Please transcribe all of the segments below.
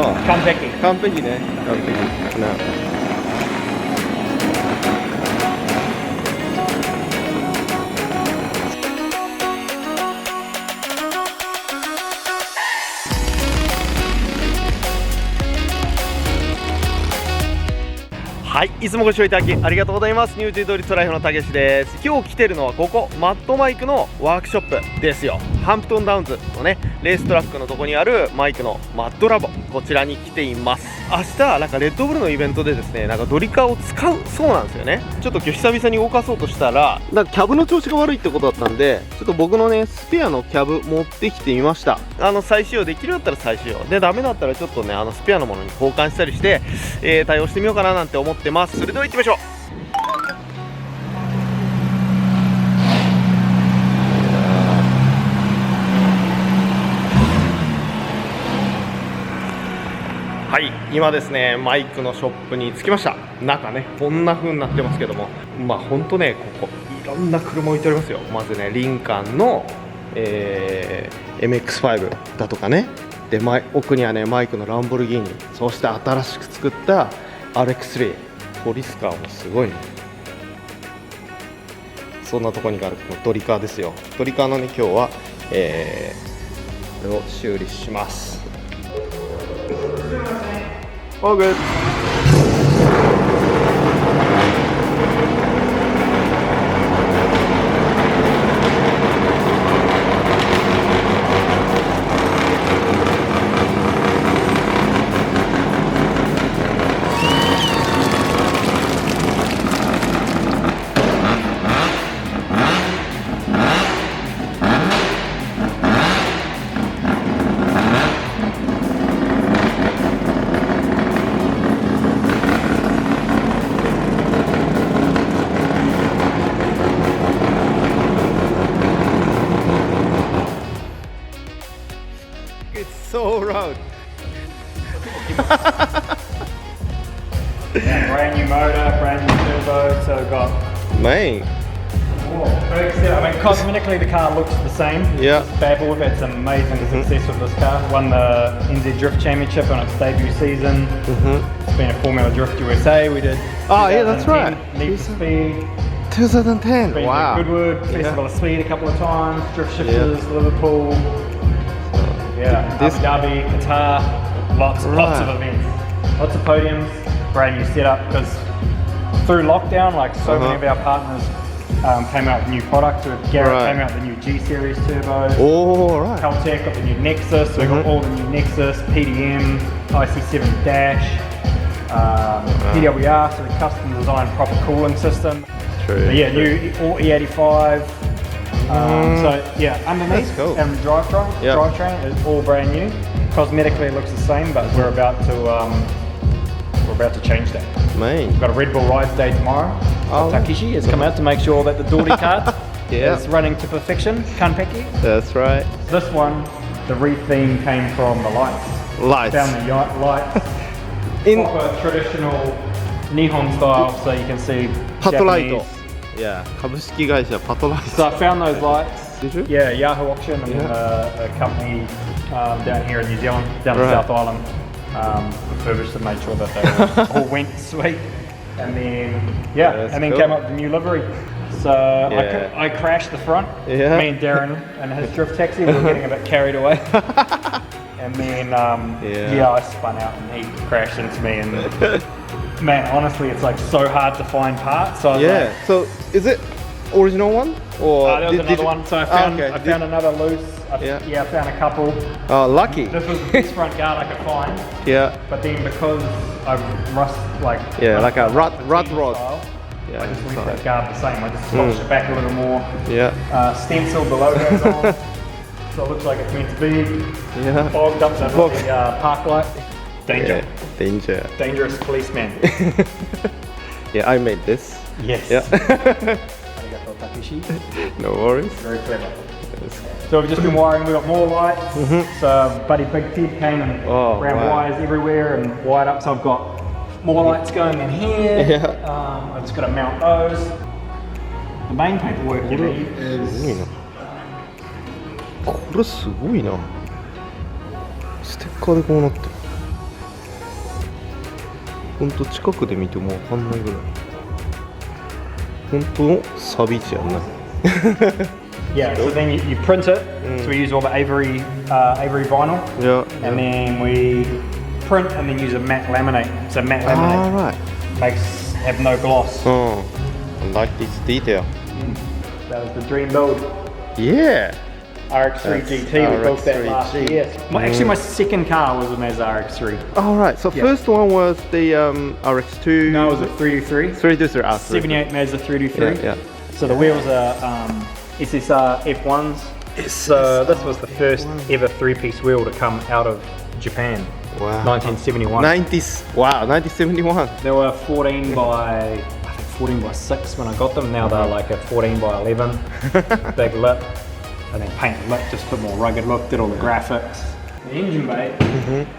完璧。完璧ね。完璧。な。はい、いつもご視聴いただきありがとうございます。ニュージードリフトライフのたけしです。今日来てるのはここマッドマイクのワークショップですよ。ハンプトンダウンズのねレーストラックのとこにあるマイクのマッドラボ、こちらに来ています。明日なんかレッドブルのイベントでですね、なんかドリカーを使うそうなんですよね。ちょっと今日久々に動かそうとしたらなんかキャブの調子が悪いってことだったんで、ちょっと僕のねスペアのキャブ持ってきてみました。再使用できるようだったら再使用で、ダメだったらちょっとねスペアのものに交換したりして、対応してみようかななんて思ってます。それでは行ってみましょう。はい、今ですねマイクのショップに着きました。中ねこんな風になってますけども、まあほんとねここいろんな車置いておりますよ。まずねリンカーンの、MX5 だとかね、で奥にはねマイクのランボルギーニ、そして新しく作った RX3、 ポリスカーもすごいね。そんなとこにあるこのドリカーですよ。ドリカーのね今日は、これを修理します。All good. So loud. Yeah, brand new motor, brand new turbo, so got Man. I mean, cosmetically the car looks the same. Yeah. Babel, we've had some amazing success with this car. Won the NZ Drift Championship on its debut season. It's been a Formula Drift USA. We did. Oh yeah, that's right. Need for Speed. 2010. Been Wow. to Goodwood, Festival of Speed a couple of times. Drift Shifters, Liverpool. Yeah, Abu Dhabi, Qatar, lots of events, lots of podiums, brand new setup, because through lockdown, like so many of our partners came out with new products. So Garrett came out with the new G Series turbos. Oh, right. Caltech got the new Nexus, so we got all the new Nexus, PDM, IC7 Dash, PWR, so we custom designed proper cooling system. True. But yeah, new all E85. So yeah, underneath cool. and the drivetrain is all brand new. Cosmetically it looks the same, but we're about to change that. Man. We've got a Red Bull Rides Day tomorrow. Takeshi has come out to make sure that the Dory cart is running to perfection. Kanpeki. That's right. This one, the re-theme came from the lights. Lights. Found the lights. In proper traditional Nihon style, so you can see Japanese. Yeah, 株式会社パトライト。 So I found those lights. Did you? Yeah, Yahoo Auction and a company down here in New Zealand, down the South Island, refurbished them, made sure that they all went sweet, and then and then came up with the new livery. So I crashed the front. Me and Darren and his drift taxi were getting a bit carried away, and then I spun out and he crashed into me and. Man, honestly, it's like so hard to find parts. So So is it original one or there was another one? So I found another loose. I found a couple. Oh, lucky. This was the best front guard I could find. Yeah. But then because I like like a rut rod. Style, I just left that guard the same. I just squashed it back a little more. Stenciled the logos on, so it looks like it's meant to be. Fogged up the park light. Danger. Dangerous policeman. I made this. Yes. Arigatou, Takeshi. No worries. Very clever. So we've just been wiring. We've got more lights. So Buddy Big Ted came and ran wires everywhere and wired up. So I've got more lights going in here. I've just got to mount those. The main paperwork you need is. これすごいな。ステッカーでこうなってる。ほんと近くで見てもわかんないぐらい。本当のサビ値やんな。Yeah, so then you print it. So we use all the Avery vinyl. Yeah. And then we print and then use a matte laminate. So matte laminate Right. makes have no gloss. Oh, I like this detail. That was the dream build. Yeah. RX-3 GT. We built that last year. Actually, my second car was a Mazda RX-3. All right. So first one was the RX2. No, it was a 323. 323. 78 Mazda 323. Yeah. So the wheels are SSR F1s. So this was the first ever three-piece wheel to come out of Japan. Wow. 1971. 90s. Wow. 1971. They were 14 by 6 when I got them. Now they're like a 14 by 11. Big lip. And then painted lip, just a bit more rugged look. Did all the graphics. The engine bay,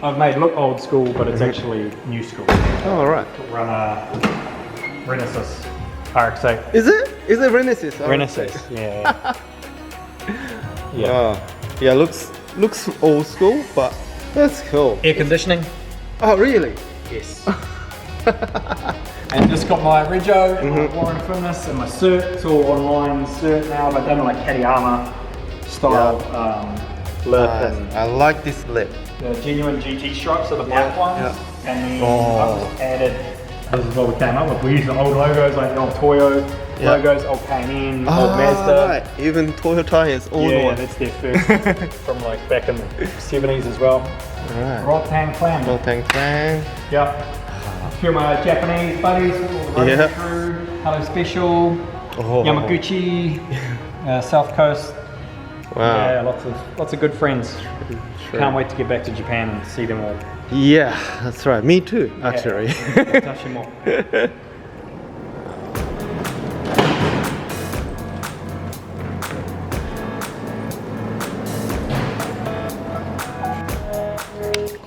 I've made look old school, but it's actually new school. All right. Run a Renesas RX-8. Is it? Is it Renesas? Renesas, yeah. Yeah. Yeah. Looks old school, but that's cool. Air conditioning. Oh, really? Yes. And just got my rego, my Warren Fitness, and my cert. It's all online cert now. I've done like Katayama style lip and I like this lip. the genuine GT stripes are the black ones. Yeah. And then I just added. This is what we came up with. We used the old logos like the old Toyo logos, old Cayenne, old Mazda. Right. Even Toyota is old Yeah, one. that's their first from like back in the 70s as well. Right. Rotang clan. Tang Tang. Yep. A few of my Japanese buddies, all the road crew, Hello Special, Yamaguchi, South Coast. Wow. Yeah, lots of good friends. Can't wait to get back to Japan and see them all. Yeah, that's right. Me too, actually. Touch them all.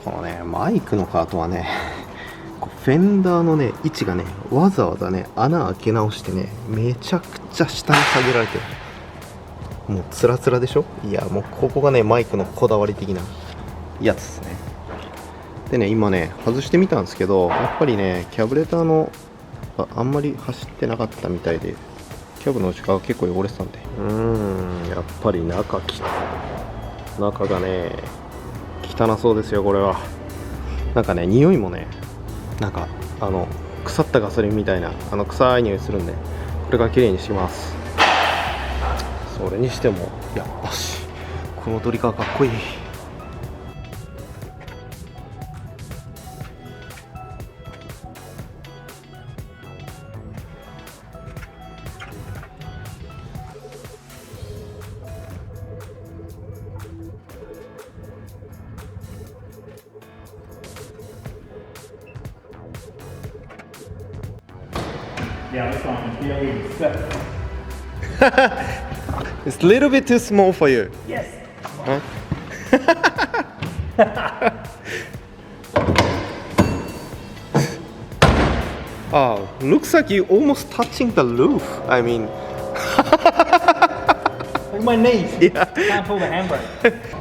このね、マイクのカートはね、フェンダーのね、位置がね、わざわざね、穴開け直してね、めちゃくちゃ下に下げられてる。もうツラツラでしょ。いや、もうここがね、マイクのこだわり的なやつですね。でね、今ね、外してみたんですけど、やっぱりね、キャブレターのあんまり走ってなかったみたいで、キャブの内側結構汚れてたんで、やっぱり中がね、汚そうですよ、これは。なんかね、匂いもね、なんか腐ったガソリンみたいな臭い匂いするんで、これから綺麗にします。それにしてもやっぱしこのドリカーかっこいい。Yeah, this one is really thick. It's a little bit too small for you. Yes. Huh? Oh, looks like you almost touching the roof. I mean, Look at my knees. Yeah. Can't pull the handbrake.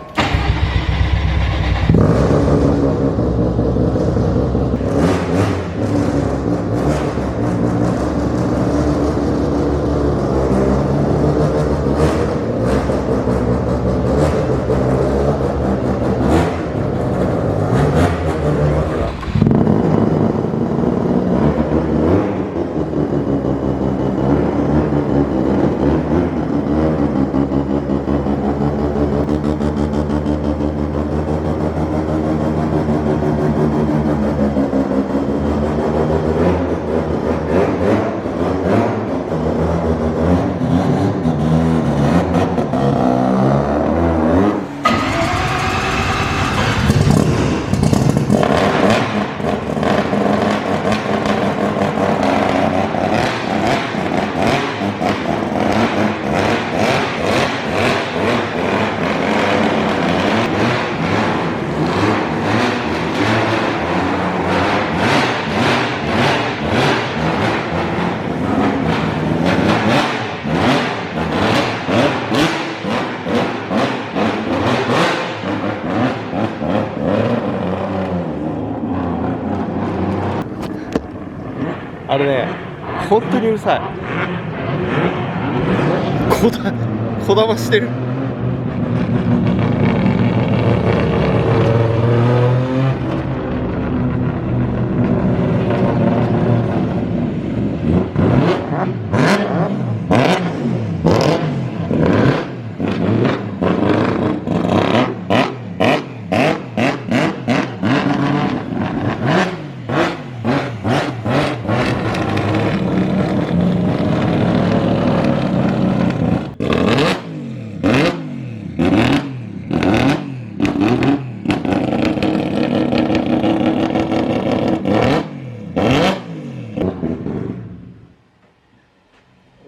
あれね、本当にうるさい。こだましてる。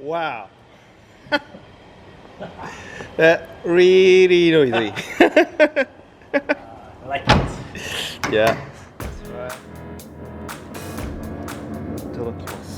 Wow. That really noisy. I like it. Yeah. That's right. いただきます。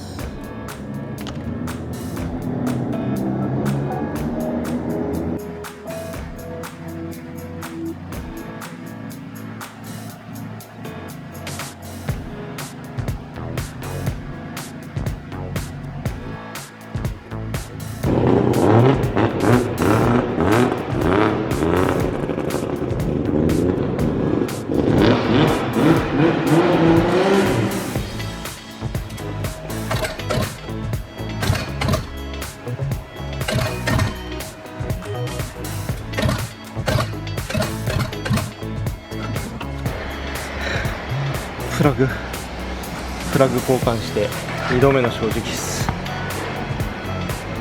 プラグ交換して2度目の正直です。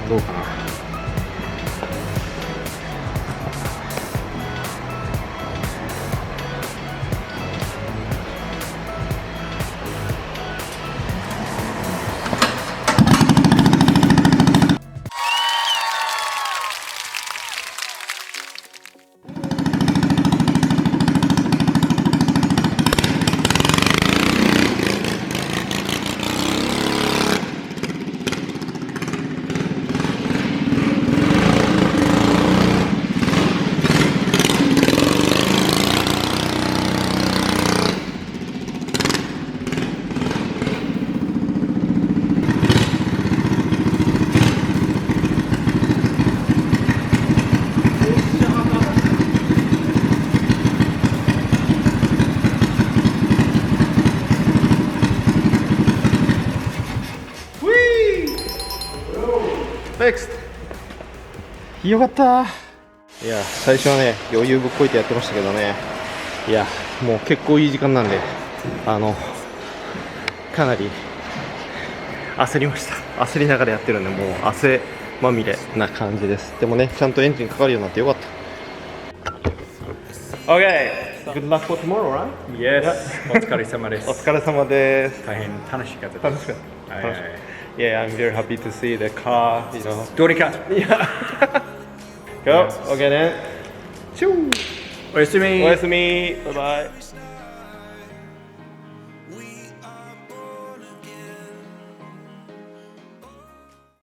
どうかな。よかった。いや、最初はね、余裕ぶっこいてやってましたけどね、いや、もう結構いい時間なんで、かなり焦りました。焦りながらやってるんで、もう汗まみれな感じです。でもね、ちゃんとエンジンかかるようになってよかった。Okay, good luck for tomorrow, right? Yes. お疲れ様です。お疲れ様です。大変楽しかったです。楽しかった。Yeah, I'm very happy to see the car, you know. ドリカー。Yeah. Go. Okay then. おやすみ。おやすみ。バイバイ。